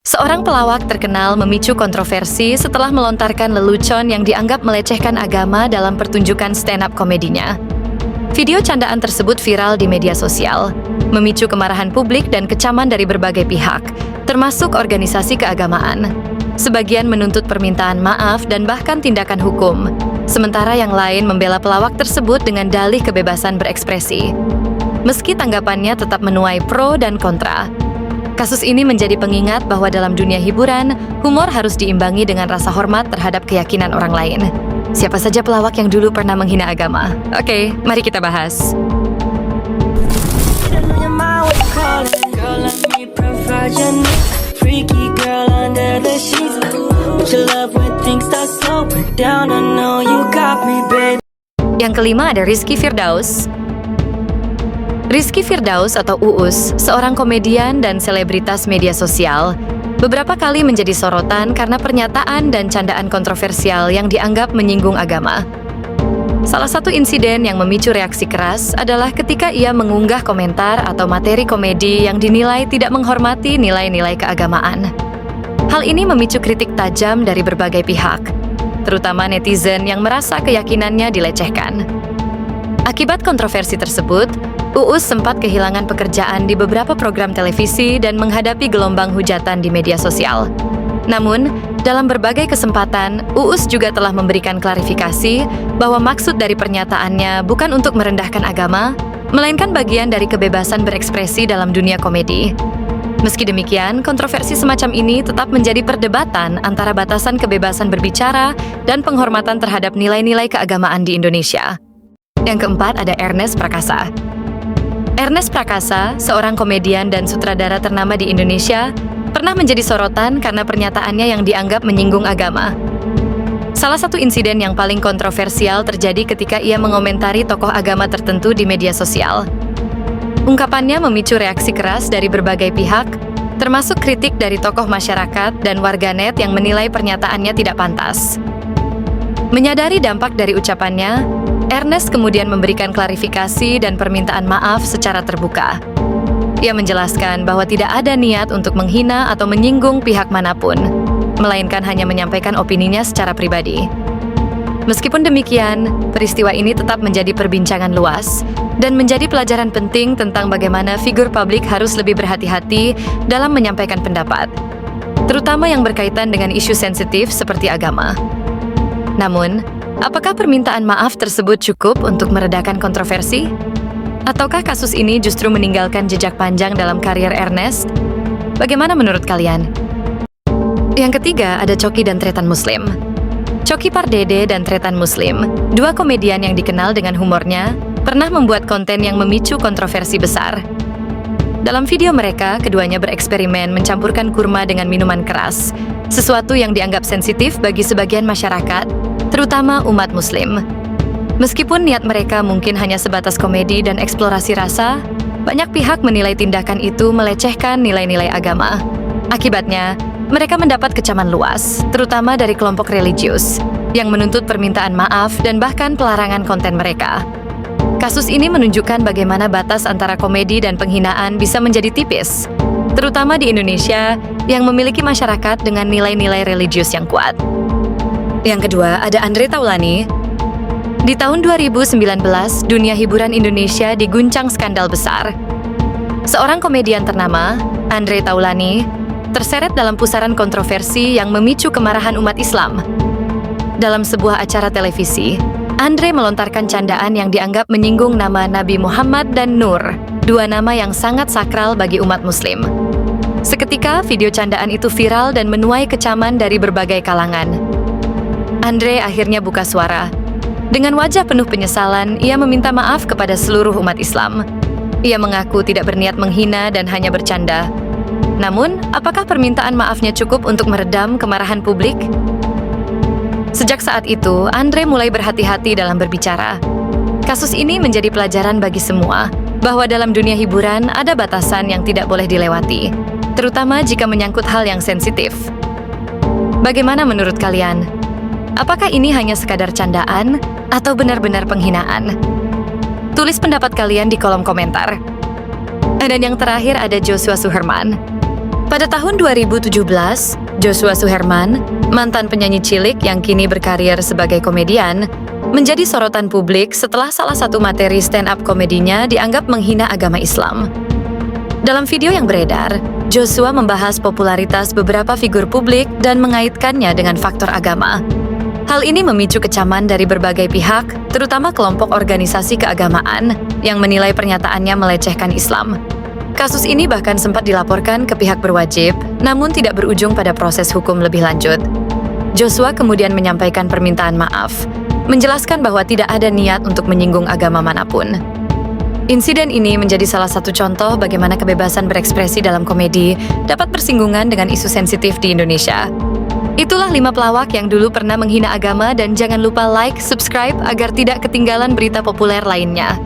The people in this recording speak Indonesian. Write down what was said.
Seorang pelawak terkenal memicu kontroversi setelah melontarkan lelucon yang dianggap melecehkan agama dalam pertunjukan stand-up komedinya. Video candaan tersebut viral di media sosial, memicu kemarahan publik dan kecaman dari berbagai pihak, termasuk organisasi keagamaan. Sebagian menuntut permintaan maaf dan bahkan tindakan hukum, sementara yang lain membela pelawak tersebut dengan dalih kebebasan berekspresi. Meski tanggapannya tetap menuai pro dan kontra, kasus ini menjadi pengingat bahwa dalam dunia hiburan, humor harus diimbangi dengan rasa hormat terhadap keyakinan orang lain. Siapa saja pelawak yang dulu pernah menghina agama? Oke, mari kita bahas. Yang kelima ada Rizky Firdaus. Rizky Firdaus atau Uus, seorang komedian dan selebritas media sosial, beberapa kali menjadi sorotan karena pernyataan dan candaan kontroversial yang dianggap menyinggung agama. Salah satu insiden yang memicu reaksi keras adalah ketika ia mengunggah komentar atau materi komedi yang dinilai tidak menghormati nilai-nilai keagamaan. Hal ini memicu kritik tajam dari berbagai pihak, terutama netizen yang merasa keyakinannya dilecehkan. Akibat kontroversi tersebut, Uus sempat kehilangan pekerjaan di beberapa program televisi dan menghadapi gelombang hujatan di media sosial. Namun, dalam berbagai kesempatan, Uus juga telah memberikan klarifikasi bahwa maksud dari pernyataannya bukan untuk merendahkan agama, melainkan bagian dari kebebasan berekspresi dalam dunia komedi. Meski demikian, kontroversi semacam ini tetap menjadi perdebatan antara batasan kebebasan berbicara dan penghormatan terhadap nilai-nilai keagamaan di Indonesia. Yang keempat ada Ernest Prakasa. Ernest Prakasa, seorang komedian dan sutradara ternama di Indonesia, pernah menjadi sorotan karena pernyataannya yang dianggap menyinggung agama. Salah satu insiden yang paling kontroversial terjadi ketika ia mengomentari tokoh agama tertentu di media sosial. Ungkapannya memicu reaksi keras dari berbagai pihak, termasuk kritik dari tokoh masyarakat dan warganet yang menilai pernyataannya tidak pantas. Menyadari dampak dari ucapannya, Ernest kemudian memberikan klarifikasi dan permintaan maaf secara terbuka. Ia menjelaskan bahwa tidak ada niat untuk menghina atau menyinggung pihak manapun, melainkan hanya menyampaikan opininya secara pribadi. Meskipun demikian, peristiwa ini tetap menjadi perbincangan luas dan menjadi pelajaran penting tentang bagaimana figur publik harus lebih berhati-hati dalam menyampaikan pendapat, terutama yang berkaitan dengan isu sensitif seperti agama. Namun, apakah permintaan maaf tersebut cukup untuk meredakan kontroversi? Ataukah kasus ini justru meninggalkan jejak panjang dalam karier Ernest? Bagaimana menurut kalian? Yang ketiga ada Coki dan Tretan Muslim. Coki Pardede dan Tretan Muslim, dua komedian yang dikenal dengan humornya, pernah membuat konten yang memicu kontroversi besar. Dalam video mereka, keduanya bereksperimen mencampurkan kurma dengan minuman keras, sesuatu yang dianggap sensitif bagi sebagian masyarakat, terutama umat Muslim. Meskipun niat mereka mungkin hanya sebatas komedi dan eksplorasi rasa, banyak pihak menilai tindakan itu melecehkan nilai-nilai agama. Akibatnya, mereka mendapat kecaman luas, terutama dari kelompok religius, yang menuntut permintaan maaf dan bahkan pelarangan konten mereka. Kasus ini menunjukkan bagaimana batas antara komedi dan penghinaan bisa menjadi tipis, terutama di Indonesia yang memiliki masyarakat dengan nilai-nilai religius yang kuat. Yang kedua, ada Andre Taulany. Di tahun 2019, dunia hiburan Indonesia diguncang skandal besar. Seorang komedian ternama, Andre Taulany, terseret dalam pusaran kontroversi yang memicu kemarahan umat Islam. Dalam sebuah acara televisi, Andre melontarkan candaan yang dianggap menyinggung nama Nabi Muhammad dan Nur, dua nama yang sangat sakral bagi umat Muslim. Seketika, video candaan itu viral dan menuai kecaman dari berbagai kalangan. Andre akhirnya buka suara. Dengan wajah penuh penyesalan, ia meminta maaf kepada seluruh umat Islam. Ia mengaku tidak berniat menghina dan hanya bercanda. Namun, apakah permintaan maafnya cukup untuk meredam kemarahan publik? Sejak saat itu, Andre mulai berhati-hati dalam berbicara. Kasus ini menjadi pelajaran bagi semua, bahwa dalam dunia hiburan ada batasan yang tidak boleh dilewati, terutama jika menyangkut hal yang sensitif. Bagaimana menurut kalian? Apakah ini hanya sekadar candaan atau benar-benar penghinaan? Tulis pendapat kalian di kolom komentar. Dan yang terakhir ada Joshua Suherman. Pada tahun 2017, Joshua Suherman, mantan penyanyi cilik yang kini berkarir sebagai komedian, menjadi sorotan publik setelah salah satu materi stand-up komedinya dianggap menghina agama Islam. Dalam video yang beredar, Joshua membahas popularitas beberapa figur publik dan mengaitkannya dengan faktor agama. Hal ini memicu kecaman dari berbagai pihak, terutama kelompok organisasi keagamaan yang menilai pernyataannya melecehkan Islam. Kasus ini bahkan sempat dilaporkan ke pihak berwajib, namun tidak berujung pada proses hukum lebih lanjut. Joshua kemudian menyampaikan permintaan maaf, menjelaskan bahwa tidak ada niat untuk menyinggung agama manapun. Insiden ini menjadi salah satu contoh bagaimana kebebasan berekspresi dalam komedi dapat bersinggungan dengan isu sensitif di Indonesia. Itulah 5 pelawak yang dulu pernah menghina agama, dan jangan lupa like, subscribe agar tidak ketinggalan berita populer lainnya.